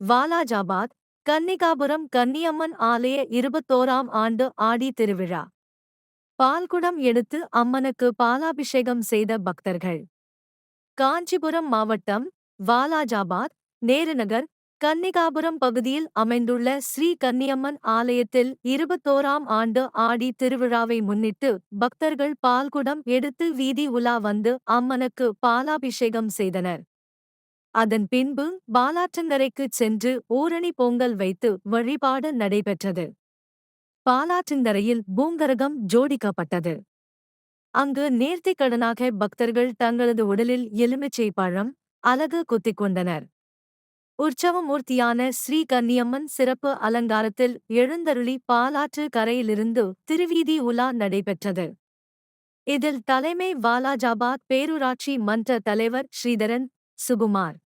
வாலாஜாபாத், கன்னிகாபுரம் கன்னியம்மன் ஆலய 21ஆம் ஆண்டு ஆடி திருவிழா. பால்குடம் எடுத்து அம்மனுக்கு பாலாபிஷேகம் செய்த பக்தர்கள். காஞ்சிபுரம் மாவட்டம், வாலாஜாபாத், நேருநகர், கன்னிகாபுரம் பகுதியில் அமைந்துள்ள ஸ்ரீ கன்னியம்மன் ஆலயத்தில் 21ஆம் ஆண்டு ஆடி திருவிழாவை முன்னிட்டு பக்தர்கள் பால்குடம் எடுத்து வீதி உலா வந்து அம்மனுக்கு பாலாபிஷேகம் செய்தனர். அதன் பின்பு பாலாற்றங்கரைக்குச் சென்று ஊரணி பொங்கல் வைத்து வழிபாடு நடைபெற்றது. பாலாற்றங்கரையில் பூங்கரகம் ஜோடிக்கப்பட்டது. அங்கு நேர்த்திக்கடனாக பக்தர்கள் தங்களது உடலில் எலுமிச்சை பழம், அலகு குத்திக் கொண்டனர். உற்சவமூர்த்தியான ஸ்ரீ கன்னியம்மன் சிறப்பு அலங்காரத்தில் எழுந்தருளி பாலாற்று கரையிலிருந்து திருவீதி உலா நடைபெற்றது. இதில் தலைமை வாலாஜாபாத் பேரூராட்சி மன்ற தலைவர் ஸ்ரீதரன், சுகுமார்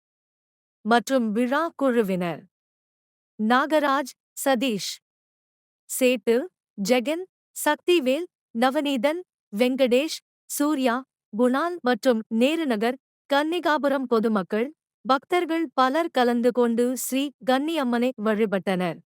மற்றும் விழா குழுவினர். நாகராஜ், சதீஷ், சேட்டு, ஜெகன், சக்திவேல், நவநீதன், வெங்கடேஷ், சூர்யா, குணால் மற்றும் நேருநகர், கன்னிகாபுரம் பொதுமக்கள், பக்தர்கள் பலர் கலந்து கொண்டு ஸ்ரீ கன்னியம்மனை வழிபட்டனர்.